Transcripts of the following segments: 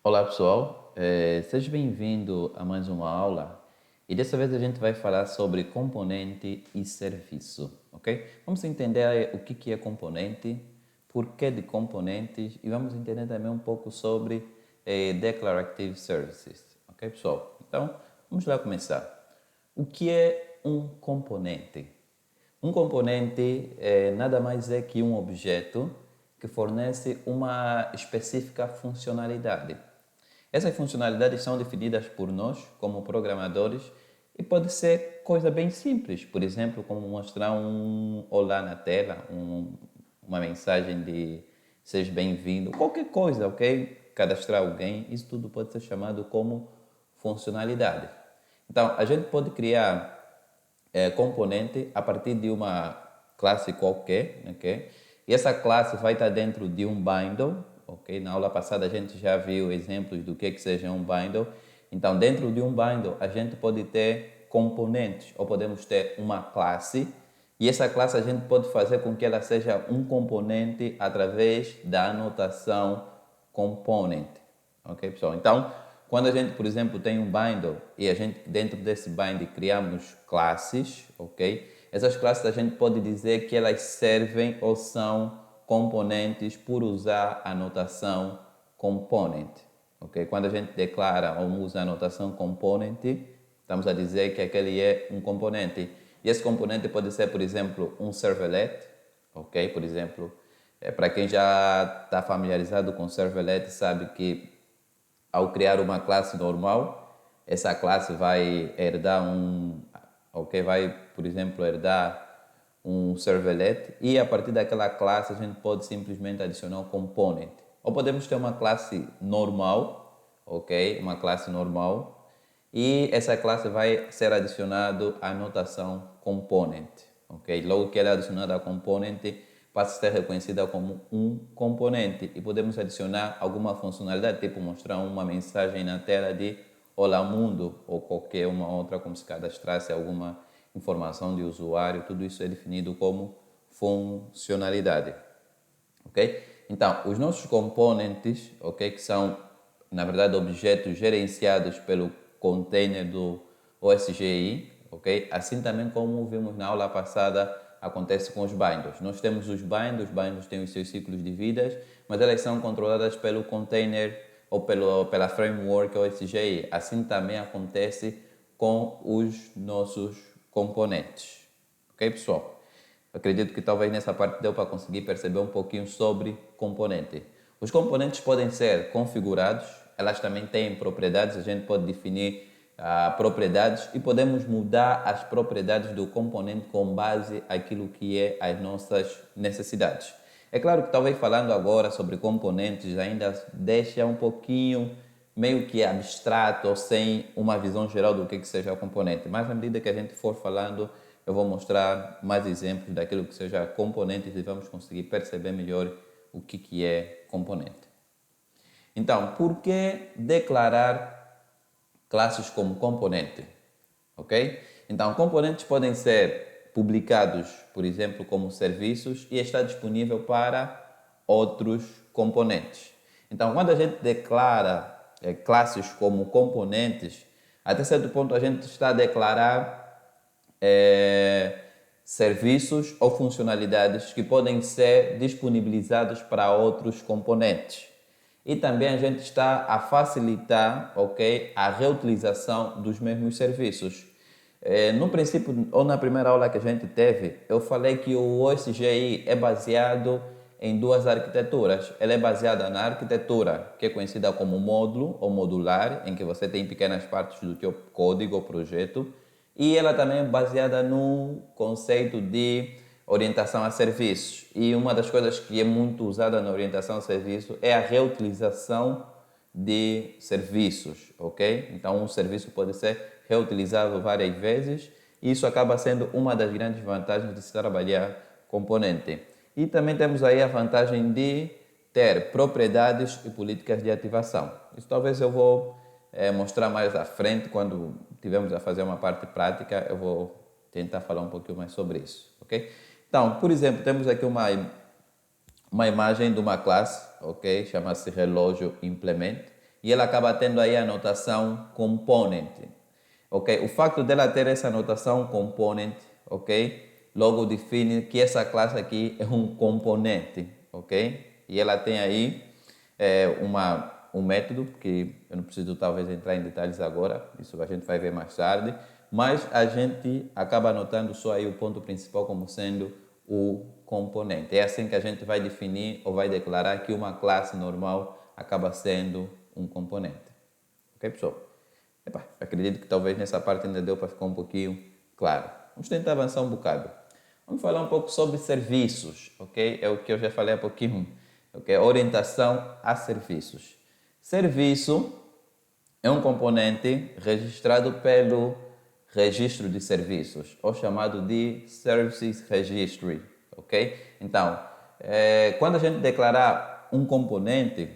Olá pessoal, seja bem-vindo a mais uma aula e dessa vez a gente vai falar sobre componente e serviço, ok? Vamos entender o que é componente, porquê de componentes e vamos entender também um pouco sobre Declarative Services, ok pessoal? Então, vamos lá começar. O que é um componente? Um componente nada mais é que um objeto que fornece uma específica funcionalidade. Essas funcionalidades são definidas por nós, como programadores, e pode ser coisa bem simples, por exemplo, como mostrar um olá na tela, uma mensagem de seja bem-vindo, qualquer coisa, ok? Cadastrar alguém, isso tudo pode ser chamado como funcionalidade. Então, a gente pode criar componente a partir de uma classe qualquer, ok? E essa classe vai estar dentro de um bundle, ok? Na aula passada a gente já viu exemplos do que seja um bundle. Então, dentro de um bundle, a gente pode ter componentes, ou podemos ter uma classe, e essa classe a gente pode fazer com que ela seja um componente através da anotação component. Ok, pessoal? Então, quando a gente, por exemplo, tem um bundle e a gente dentro desse bundle criamos classes, ok? Essas classes a gente pode dizer que elas servem ou são componentes por usar a notação component, ok? Quando a gente declara ou usa a notação component, estamos a dizer que aquele é um componente. E esse componente pode ser, por exemplo, um servlet, ok? Por exemplo, para quem já está familiarizado com servlet, sabe que ao criar uma classe normal, essa classe vai herdar ok, vai, por exemplo, herdar um servlet e a partir daquela classe a gente pode simplesmente adicionar um component. Ou podemos ter uma classe normal, ok, uma classe normal e essa classe vai ser adicionado à notação component, ok? Logo que ela é adicionada a component, passa a ser reconhecida como um componente e podemos adicionar alguma funcionalidade, tipo mostrar uma mensagem na tela de Olá Mundo ou qualquer uma outra, como se cadastrasse alguma informação de usuário, tudo isso é definido como funcionalidade, ok? Então, os nossos componentes, ok, que são, na verdade, objetos gerenciados pelo container do OSGI, ok? Assim também como vimos na aula passada, acontece com os binders. Nós temos os binders têm os seus ciclos de vidas, mas elas são controladas pelo container ou pela framework OSGI. Assim também acontece com os nossos componentes. Ok, pessoal? Acredito que talvez nessa parte deu para conseguir perceber um pouquinho sobre componente. Os componentes podem ser configurados, elas também têm propriedades, a gente pode definir propriedades e podemos mudar as propriedades do componente com base naquilo que é as nossas necessidades. É claro que talvez falando agora sobre componentes ainda deixa um pouquinho meio que abstrato ou sem uma visão geral do que seja o componente, mas à medida que a gente for falando, eu vou mostrar mais exemplos daquilo que seja componentes e vamos conseguir perceber melhor o que é componente. Então, por que declarar classes como componente? Ok? Então, componentes podem ser publicados, por exemplo, como serviços e está disponível para outros componentes. Então, quando a gente declara classes como componentes, até certo ponto a gente está a declarar serviços ou funcionalidades que podem ser disponibilizados para outros componentes. E também a gente está a facilitar, ok, a reutilização dos mesmos serviços. No princípio, ou na primeira aula que a gente teve, eu falei que o OSGI é baseado em duas arquiteturas. Ela é baseada na arquitetura, que é conhecida como módulo ou modular, em que você tem pequenas partes do teu código ou projeto, e ela também é baseada no conceito de orientação a serviços. E uma das coisas que é muito usada na orientação a serviço é a reutilização de serviços, ok? Então, um serviço pode ser reutilizado várias vezes e isso acaba sendo uma das grandes vantagens de se trabalhar componente. E também temos aí a vantagem de ter propriedades e políticas de ativação. Isso talvez eu vou mostrar mais à frente, quando tivermos a fazer uma parte prática, eu vou tentar falar um pouquinho mais sobre isso, ok? Então, por exemplo, temos aqui uma imagem de uma classe, ok? Chama-se relógio implement. E ela acaba tendo aí a notação component, ok? O facto dela ter essa notação component, ok? Logo define que essa classe aqui é um componente, ok? E ela tem aí um método que eu não preciso talvez entrar em detalhes agora, isso a gente vai ver mais tarde, mas a gente acaba anotando só aí o ponto principal como sendo o componente. É assim que a gente vai definir ou vai declarar que uma classe normal acaba sendo um componente. Ok, pessoal? Acredito que talvez nessa parte ainda deu para ficar um pouquinho claro. Vamos tentar avançar um bocado. Vamos falar um pouco sobre serviços, ok? É o que eu já falei há pouquinho, ok? Orientação a serviços. Serviço é um componente registrado pelo registro de serviços, ou chamado de Services Registry, ok? Então, quando a gente declarar um componente,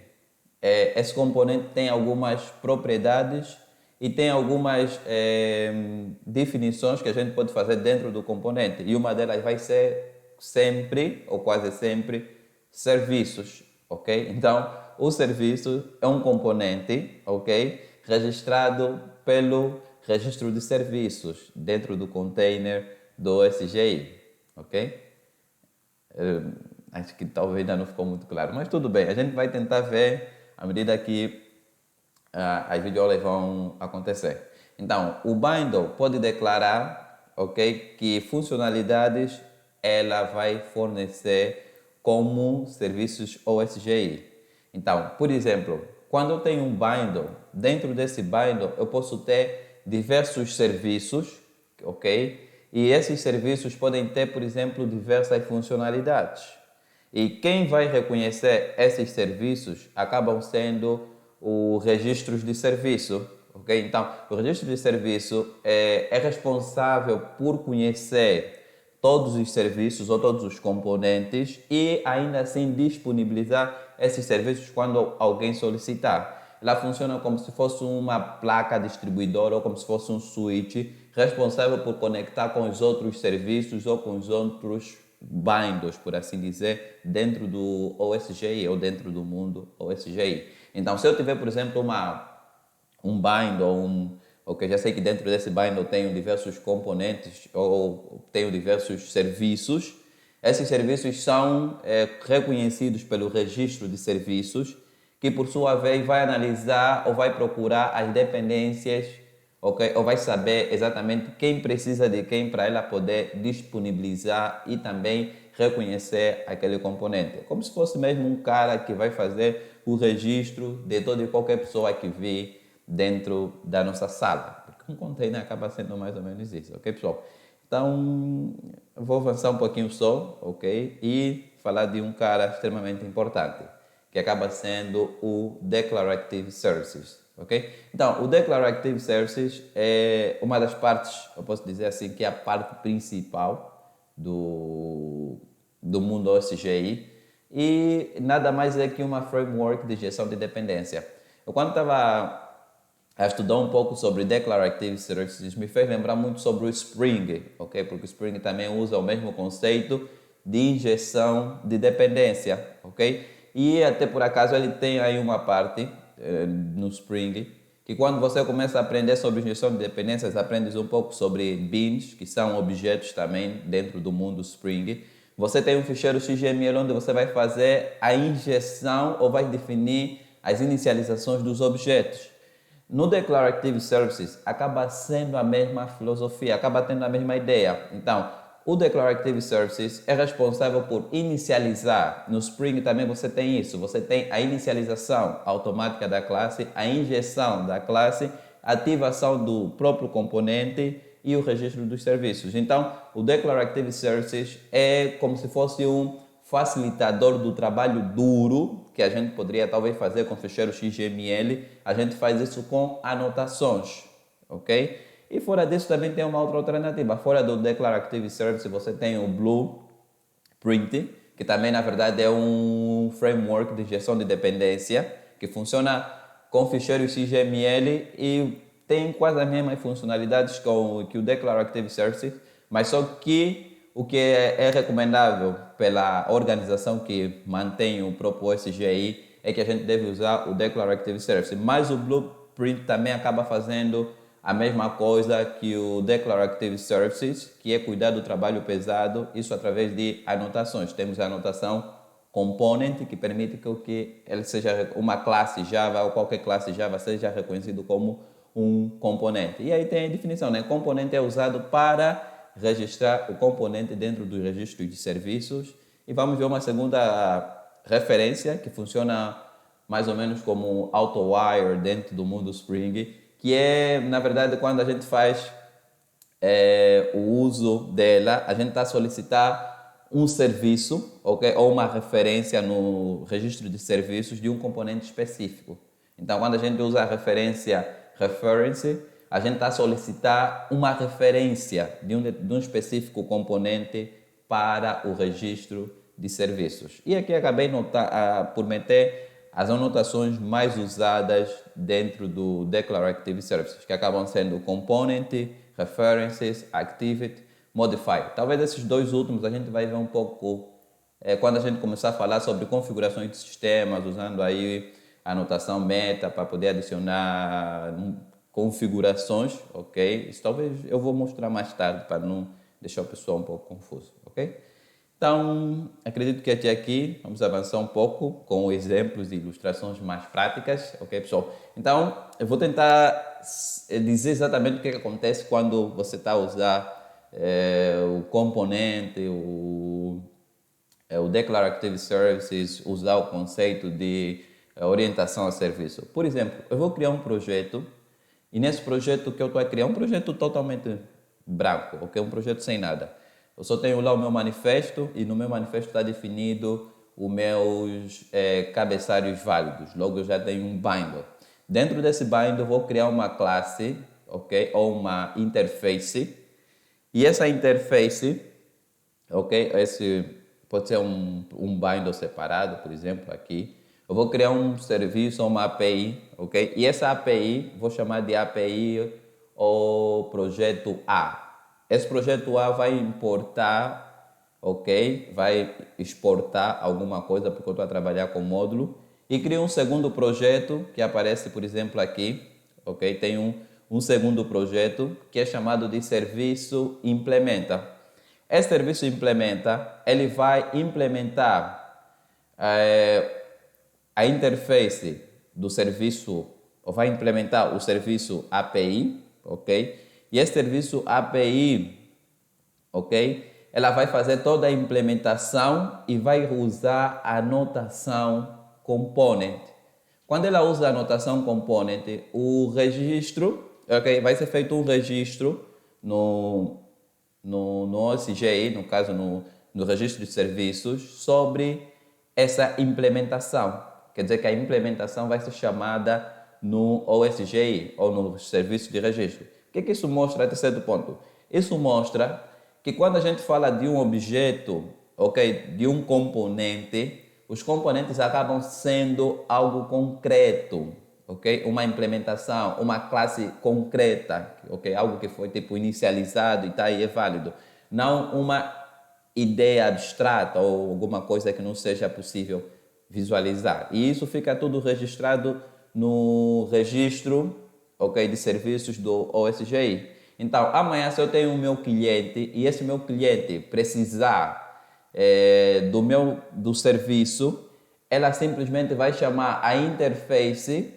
esse componente tem algumas propriedades e tem algumas definições que a gente pode fazer dentro do componente. E uma delas vai ser sempre, ou quase sempre, serviços, ok? Então, o serviço é um componente, ok? Registrado pelo registro de serviços dentro do container do OSGI, ok? Acho que talvez ainda não ficou muito claro, mas tudo bem. A gente vai tentar ver à medida que as videoaulas vão acontecer. Então, o bundle pode declarar, ok, que funcionalidades ela vai fornecer como serviços OSGI. Então, por exemplo, quando eu tenho um bundle, dentro desse bundle eu posso ter diversos serviços, ok? E esses serviços podem ter, por exemplo, diversas funcionalidades. E quem vai reconhecer esses serviços acabam sendo os registros de serviço, ok? Então, o registro de serviço é responsável por conhecer todos os serviços ou todos os componentes e ainda assim disponibilizar esses serviços quando alguém solicitar. Ela funciona como se fosse uma placa distribuidora ou como se fosse um switch responsável por conectar com os outros serviços ou com os outros bundles, por assim dizer, dentro do OSGI ou dentro do mundo OSGI. Então, se eu tiver, por exemplo, um bundle ok, já sei que dentro desse bundle tenho diversos componentes ou tenho diversos serviços. Esses serviços são reconhecidos pelo registro de serviços, que por sua vez vai analisar ou vai procurar as dependências, ok? Ou vai saber exatamente quem precisa de quem para ela poder disponibilizar e também reconhecer aquele componente. Como se fosse mesmo um cara que vai fazer o registro de toda e qualquer pessoa que vir dentro da nossa sala. Porque um container acaba sendo mais ou menos isso, ok, pessoal? Então, vou avançar um pouquinho só, ok? E falar de um cara extremamente importante, que acaba sendo o Declarative Services, ok? Então, o Declarative Services é uma das partes, eu posso dizer assim, que é a parte principal do mundo OSGI e nada mais é que uma framework de gestão de dependência. Eu quando estava a estudar um pouco sobre Declarative Services me fez lembrar muito sobre o Spring, ok? Porque o Spring também usa o mesmo conceito de injeção de dependência, ok? E até por acaso ele tem aí uma parte no Spring que quando você começa a aprender sobre injeção de dependências, aprendes um pouco sobre beans, que são objetos também dentro do mundo Spring. Você tem um ficheiro XML onde você vai fazer a injeção ou vai definir as inicializações dos objetos. No Declarative Services, acaba sendo a mesma filosofia, acaba tendo a mesma ideia. Então, o Declarative Services é responsável por inicializar. No Spring também você tem isso. Você tem a inicialização automática da classe, a injeção da classe, a ativação do próprio componente e o registro dos serviços. Então, o Declarative Services é como se fosse um facilitador do trabalho duro, que a gente poderia talvez fazer com ficheiro XML, a gente faz isso com anotações, ok? E fora disso também tem uma outra alternativa. Fora do Declarative Service você tem o Blueprint, que também na verdade é um framework de gestão de dependência, que funciona com ficheiros XML e tem quase as mesmas funcionalidades que o Declarative Service, mas só que o que é recomendável pela organização que mantém o próprio SGI é que a gente deve usar o Declarative Service, mas o Blueprint também acaba fazendo a mesma coisa que o Declarative Services, que é cuidar do trabalho pesado, isso através de anotações. Temos a anotação component, que permite que ele seja uma classe Java ou qualquer classe Java seja reconhecido como um componente. E aí tem a definição, né? Componente é usado para registrar o componente dentro do registro de serviços. E vamos ver uma segunda referência que funciona mais ou menos como AutoWire dentro do mundo Spring, que é, na verdade, quando a gente faz o uso dela, a gente está a solicitar um serviço, okay? Ou uma referência no registro de serviços de um componente específico. Então, quando a gente usa a referência reference, a gente está a solicitar uma referência de um específico componente para o registro de serviços. E aqui acabei por meter as anotações mais usadas dentro do Declarative Services, que acabam sendo Component, References, Activity, Modify. Talvez esses dois últimos a gente vai ver um pouco quando a gente começar a falar sobre configurações de sistemas, usando aí a anotação meta para poder adicionar configurações, ok? Isso talvez eu vou mostrar mais tarde para não deixar o pessoal um pouco confuso, ok? Então, acredito que até aqui vamos avançar um pouco com exemplos e ilustrações mais práticas, ok, pessoal? Então, eu vou tentar dizer exatamente o que acontece quando você está a usar o componente, o Declarative Services, usar o conceito de orientação a serviço. Por exemplo, eu vou criar um projeto e nesse projeto que eu estou a criar, um projeto totalmente branco, ok? Um projeto sem nada. Eu só tenho lá o meu manifesto e no meu manifesto está definido os meus cabeçalhos válidos. Logo eu já tenho um binder. Dentro desse binder eu vou criar uma classe, ok? Ou uma interface. E essa interface, ok? Esse pode ser um binder separado, por exemplo, aqui. Eu vou criar um serviço ou uma API, ok? E essa API, vou chamar de API ou projeto A. Esse projeto A vai importar, ok? Vai exportar alguma coisa, porque eu estou a trabalhar com módulo. E crio um segundo projeto, que aparece, por exemplo, aqui, ok? Tem um segundo projeto, que é chamado de serviço implementa. Esse serviço implementa, ele vai implementar a interface do serviço, ou vai implementar o serviço API, ok? E esse serviço API, ok? Ela vai fazer toda a implementação e vai usar a notação component. Quando ela usa a notação component, o registro, ok? Vai ser feito um registro no OSGI, no caso no registro de serviços, sobre essa implementação. Quer dizer que a implementação vai ser chamada no OSGI, ou no serviço de registro. O que isso mostra até certo ponto? Isso mostra que quando a gente fala de um objeto, ok, de um componente, os componentes acabam sendo algo concreto, ok? Uma implementação, uma classe concreta, ok? Algo que foi tipo inicializado e está aí, é válido. Não uma ideia abstrata ou alguma coisa que não seja possível visualizar. E isso fica tudo registrado no registro, ok, de serviços do OSGI. Então, amanhã se eu tenho o meu cliente e esse meu cliente precisar do serviço, ela simplesmente vai chamar a interface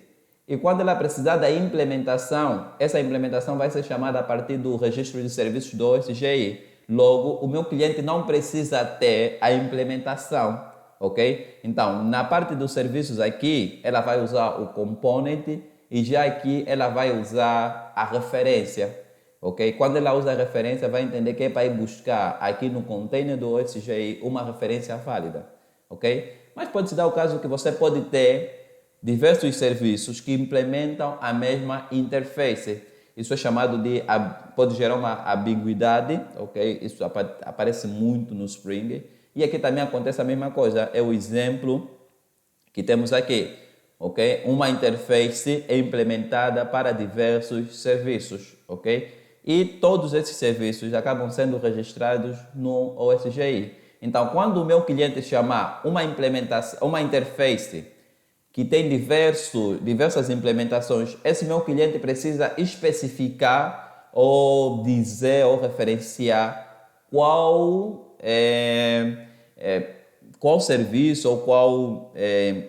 e quando ela precisar da implementação, essa implementação vai ser chamada a partir do registro de serviços do OSGI. Logo, o meu cliente não precisa ter a implementação, ok? Então, na parte dos serviços aqui, ela vai usar o component e já aqui ela vai usar a referência, ok? Quando ela usa a referência, vai entender que é para ir buscar aqui no container do OSGI uma referência válida, ok? Mas pode se dar o caso que você pode ter diversos serviços que implementam a mesma interface. Isso é chamado de, pode gerar uma ambiguidade, ok? Isso aparece muito no Spring. E aqui também acontece a mesma coisa. É o exemplo que temos aqui, ok? Uma interface é implementada para diversos serviços, ok? E todos esses serviços acabam sendo registrados no OSGI. Então, quando o meu cliente chamar uma implementação, uma interface que tem diversas implementações, esse meu cliente precisa especificar ou dizer ou referenciar qual serviço ou qual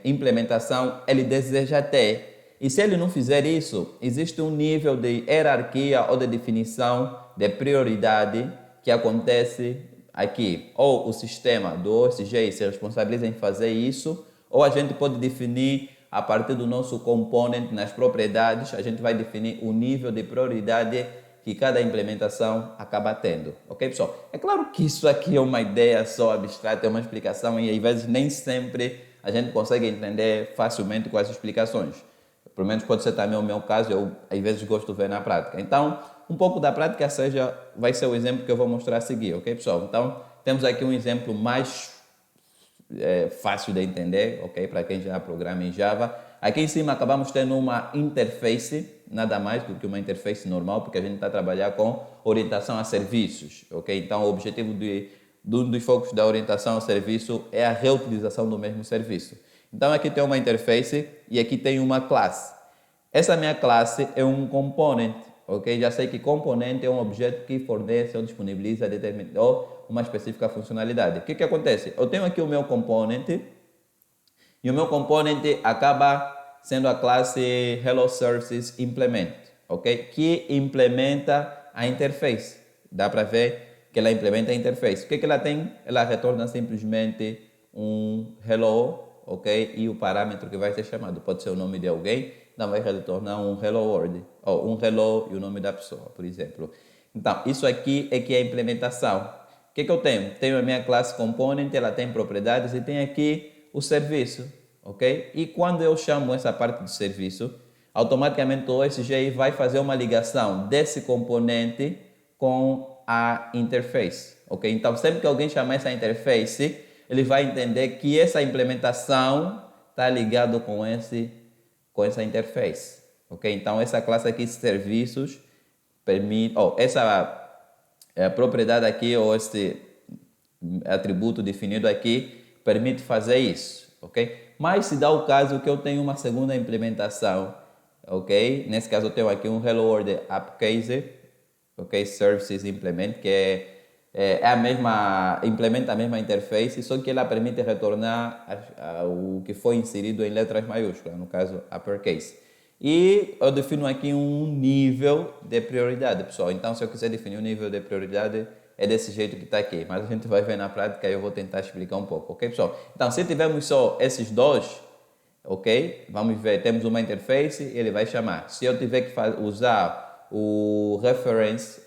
implementação ele deseja ter. E se ele não fizer isso, existe um nível de hierarquia ou de definição de prioridade que acontece aqui. Ou o sistema do OSGI se responsabiliza em fazer isso, ou a gente pode definir a partir do nosso component nas propriedades, a gente vai definir o nível de prioridade que cada implementação acaba tendo. Ok, pessoal? É claro que isso aqui é uma ideia só abstrata, é uma explicação e às vezes nem sempre a gente consegue entender facilmente com as explicações. Pelo menos pode ser também o meu caso, eu às vezes gosto de ver na prática. Então, um pouco da prática vai ser o exemplo que eu vou mostrar a seguir, ok, pessoal? Então, temos aqui um exemplo mais fácil de entender, ok? Para quem já programa em Java. Aqui em cima acabamos tendo uma interface, nada mais do que uma interface normal, porque a gente está a trabalhar com orientação a serviços, ok? Então, o objetivo de um dos focos da orientação ao serviço é a reutilização do mesmo serviço. Então, aqui tem uma interface e aqui tem uma classe. Essa minha classe é um component, ok? Já sei que componente é um objeto que fornece ou disponibiliza ou uma específica funcionalidade. O que acontece? Eu tenho aqui o meu component e o meu component acaba sendo a classe Hello Services Implement, ok? Que implementa a interface. Dá para ver que ela implementa a interface. O que ela tem? Ela retorna simplesmente um hello, ok? E o parâmetro que vai ser chamado pode ser o nome de alguém, então vai retornar um hello world, ou um hello e o nome da pessoa, por exemplo. Então, isso aqui é que é a implementação. O que eu tenho? Tenho a minha classe component, ela tem propriedades e tem aqui o serviço, ok? E quando eu chamo essa parte do serviço, automaticamente o OSGI vai fazer uma ligação desse componente com a interface, ok? Então, sempre que alguém chamar essa interface, ele vai entender que essa implementação está ligada com essa interface, ok? Então, essa classe aqui de serviços permite, essa propriedade aqui, ou esse atributo definido aqui, permite fazer isso, ok? Mas se dá o caso que eu tenho uma segunda implementação, ok? Nesse caso eu tenho aqui um Hello World App Case, ok? Services Implement, que implementa a mesma interface, só que ela permite retornar o que foi inserido em letras maiúsculas, no caso uppercase. E eu defino aqui um nível de prioridade, pessoal. Então, se eu quiser definir um nível de prioridade, é desse jeito que está aqui. Mas a gente vai ver na prática e eu vou tentar explicar um pouco, ok, pessoal? Então, se tivermos só esses dois, ok? Vamos ver, temos uma interface e ele vai chamar. Se eu tiver que usar o reference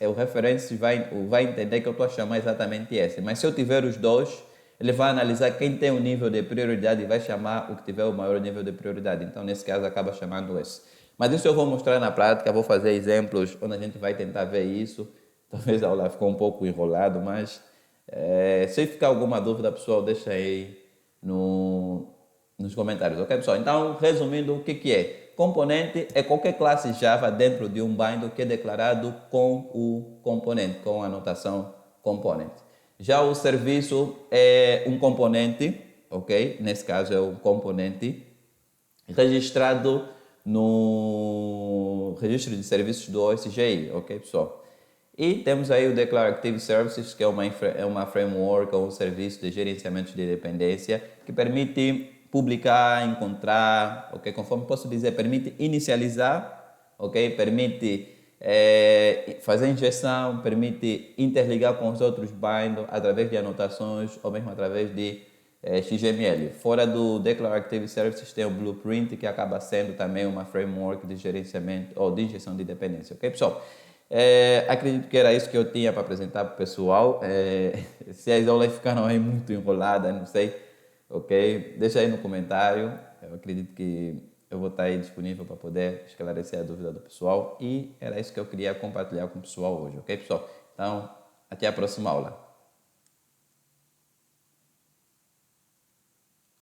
vai entender que eu estou a chamar exatamente esse. Mas se eu tiver os dois, ele vai analisar quem tem o nível de prioridade e vai chamar o que tiver o maior nível de prioridade. Então, nesse caso, acaba chamando esse. Mas isso eu vou mostrar na prática, vou fazer exemplos onde a gente vai tentar ver isso. Talvez a aula ficou um pouco enrolado, mas se ficar alguma dúvida, pessoal, deixa aí nos comentários, ok, pessoal? Então, resumindo, o que é? Componente é qualquer classe Java dentro de um bind que é declarado com o componente, com a notação component. Já o serviço é um componente, ok? Nesse caso é um componente registrado no registro de serviços do OSGI, ok, pessoal? E temos aí o Declarative Services, que é uma framework ou um serviço de gerenciamento de dependência que permite publicar, encontrar, ok? Conforme posso dizer, permite inicializar, ok? Permite fazer injeção, permite interligar com os outros binders através de anotações ou mesmo através de XML. Fora do Declarative Services tem o Blueprint, que acaba sendo também uma framework de gerenciamento ou de injeção de dependência, ok, pessoal? Acredito que era isso que eu tinha para apresentar para o pessoal. Se as aulas ficaram aí muito enroladas, não sei, ok? Deixa aí no comentário. Eu acredito que eu vou estar aí disponível para poder esclarecer a dúvida do pessoal. E era isso que eu queria compartilhar com o pessoal hoje, ok, pessoal? Então, até a próxima aula.